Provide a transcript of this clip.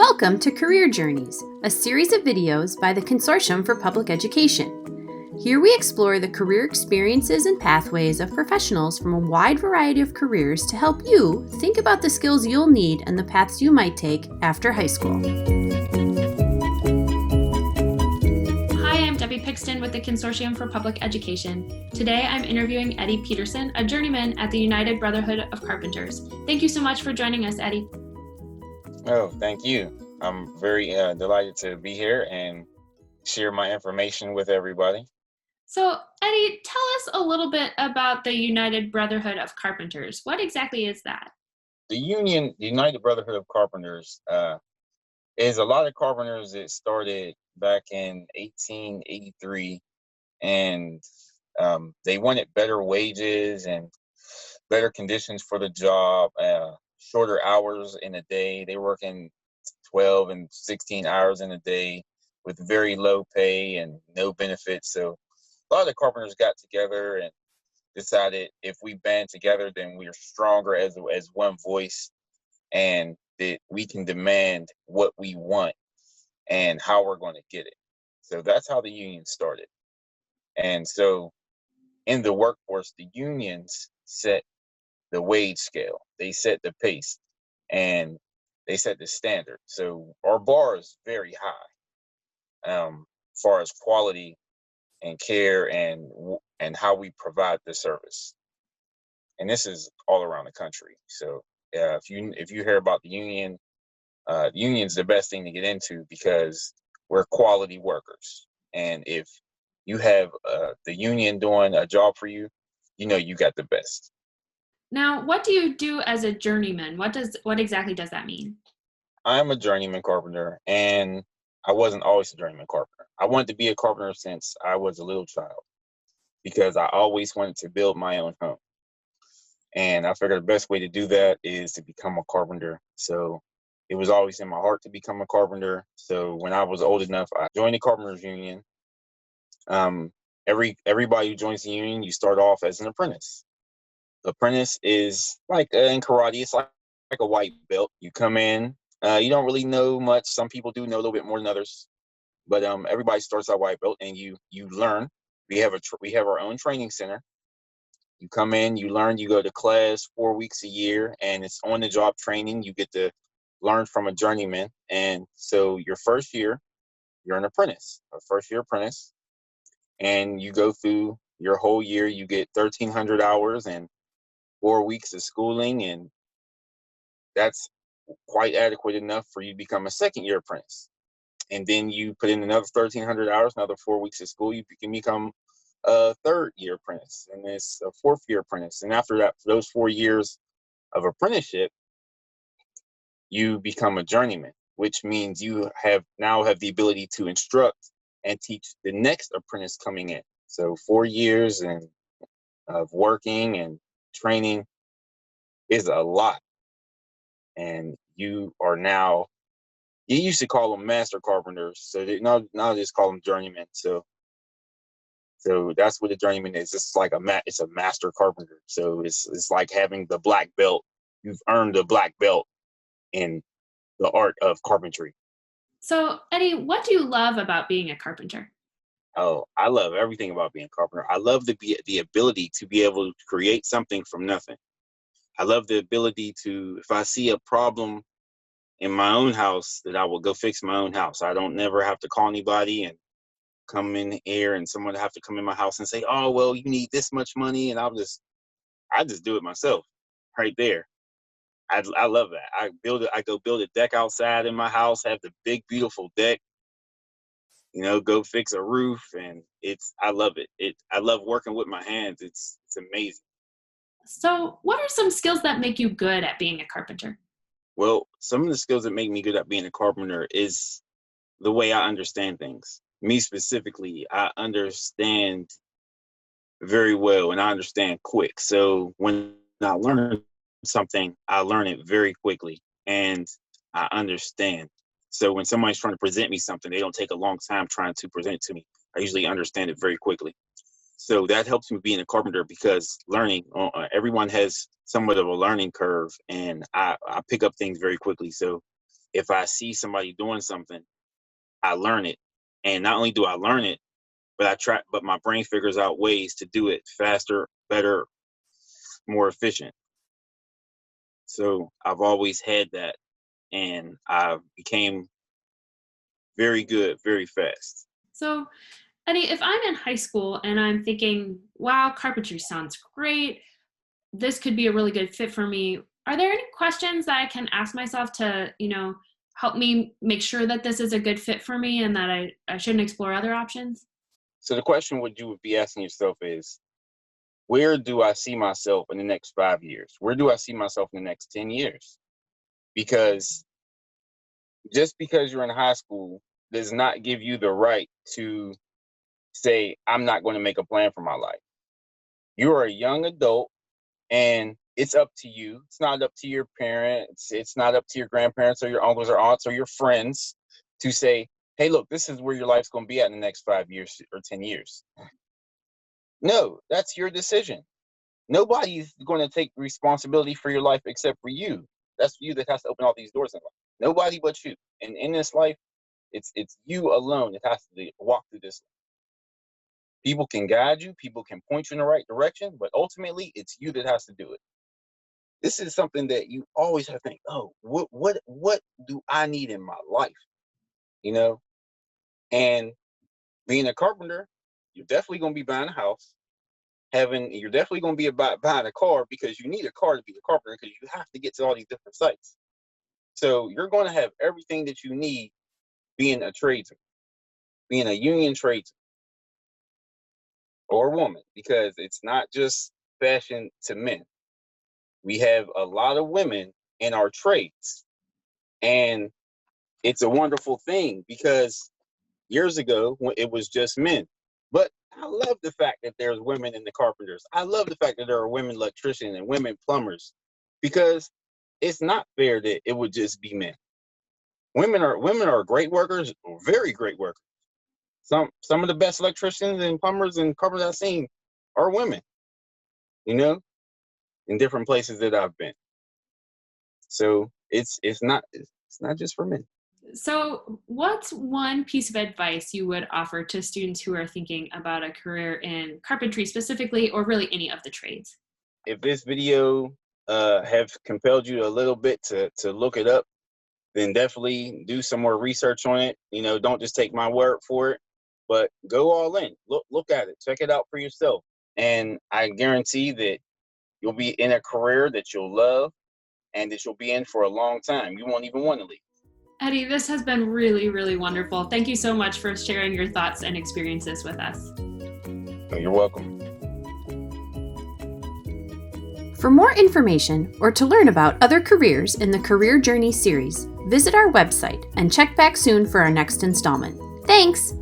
Welcome to Career Journeys, a series of videos by the Consortium for Public Education. Here we explore the career experiences and pathways of professionals from a wide variety of careers to help you think about the skills you'll need and the paths you might take after high school. Hi, I'm Debbie Pixton with the Consortium for Public Education. Today I'm interviewing Eddie Peterson, a journeyman at the United Brotherhood of Carpenters. Thank you so much for joining us, Eddie. Oh, thank you. I'm very delighted to be here and share my information with everybody. So, Eddie, tell us a little bit about the United Brotherhood of Carpenters. What exactly is that? The United Brotherhood of Carpenters, is a lot of carpenters that started back in 1883, and they wanted better wages and better conditions for the job, shorter hours in a day. They were working 12 and 16 hours in a day with very low pay and no benefits. So a lot of the carpenters got together and decided if we band together, then we're stronger as one voice, and that we can demand what we want and how we're going to get it. So that's how the union started. And so in the workforce, the unions set the wage scale. They set the pace and they set the standard. So our bar is very high, as far as quality and care and how we provide the service. And this is all around the country. So if you hear about the union's the best thing to get into because we're quality workers. And if you have the union doing a job for you, you know you got the best. Now, what do you do as a journeyman? What exactly does that mean? I'm a journeyman carpenter, and I wasn't always a journeyman carpenter. I wanted to be a carpenter since I was a little child because I always wanted to build my own home. And I figured the best way to do that is to become a carpenter. So it was always in my heart to become a carpenter. So when I was old enough, I joined the Carpenters Union. Everybody who joins the union, you start off as an apprentice. Apprentice is like in karate, it's like a white belt. You come in, you don't really know much. Some people do know a little bit more than others, but everybody starts at white belt, and you learn. We have our own training center. You come in, you learn, you go to class 4 weeks a year, and it's on the job training. You get to learn from a journeyman, and so your first year, you're an apprentice, a first year apprentice, and you go through your whole year. You get 1,300 hours and 4 weeks of schooling, and that's quite adequate enough for you to become a second year apprentice. And then you put in another 1,300 hours, another 4 weeks of school, you can become a third year apprentice, and it's a fourth year apprentice. And after that, for those 4 years of apprenticeship, you become a journeyman, which means you now have the ability to instruct and teach the next apprentice coming in. So 4 years of working and training is a lot. And you used to call them master carpenters, so now just call them journeymen. So that's what a journeyman is. It's like it's a master carpenter. So it's like having the black belt. You've earned a black belt in the art of carpentry. So, Eddie, what do you love about being a carpenter? Oh, I love everything about being a carpenter. I love the ability to be able to create something from nothing. I love the ability to, if I see a problem in my own house, that I will go fix my own house. I don't never have to call anybody and come in here and someone have to come in my house and say, oh, well, you need this much money. And I just do it myself right there. I love that. I go build a deck outside in my house, have the big, beautiful deck, go fix a roof. And I love it. I love working with my hands. It's amazing. So what are some skills that make you good at being a carpenter? Well, some of the skills that make me good at being a carpenter is the way I understand things. Me specifically, I understand very well and I understand quick. So when I learn something, I learn it very quickly and I understand. So when somebody's trying to present me something, they don't take a long time trying to present it to me. I usually understand it very quickly. So that helps me being a carpenter because learning, everyone has somewhat of a learning curve, and I pick up things very quickly. So if I see somebody doing something, I learn it. And not only do I learn it, but my brain figures out ways to do it faster, better, more efficient. So I've always had that, and I became very good very fast. So, Eddie, if I'm in high school and I'm thinking, wow, carpentry sounds great, this could be a really good fit for me, are there any questions that I can ask myself to, help me make sure that this is a good fit for me and that I shouldn't explore other options? So the question what you would be asking yourself is, where do I see myself in the next 5 years? Where do I see myself in the next 10 years? Because just because you're in high school does not give you the right to say, I'm not going to make a plan for my life. You're a young adult, and it's up to you. It's not up to your parents. It's not up to your grandparents or your uncles or aunts or your friends to say, hey, look, this is where your life's going to be at in the next 5 years or 10 years. No, that's your decision. Nobody's going to take responsibility for your life except for you. That's you that has to open all these doors in life. Nobody but you. And in this life, it's you alone that has to walk through this. People can guide you, people can point you in the right direction, but ultimately it's you that has to do it. This is something that you always have to think, oh, what do I need in my life? And being a carpenter, you're definitely going to be buying a house. You're definitely going to be buying a car, because you need a car to be a carpenter, because you have to get to all these different sites. So you're going to have everything that you need being a tradesman, being a union tradesman or woman, because it's not just fashion to men. We have a lot of women in our trades, and it's a wonderful thing, because years ago when it was just men. But I love the fact that there's women in the carpenters. I love the fact that there are women electricians and women plumbers, because it's not fair that it would just be men. Women are great workers, very great workers. Some of the best electricians and plumbers and carpenters I've seen are women, in different places that I've been. So it's not just for men. So what's one piece of advice you would offer to students who are thinking about a career in carpentry specifically, or really any of the trades? If this video have compelled you a little bit to look it up, then definitely do some more research on it. Don't just take my word for it, but go all in. Look at it. Check it out for yourself. And I guarantee that you'll be in a career that you'll love and that you'll be in for a long time. You won't even want to leave. Eddie, this has been really, really wonderful. Thank you so much for sharing your thoughts and experiences with us. You're welcome. For more information or to learn about other careers in the Career Journey series, visit our website and check back soon for our next installment. Thanks!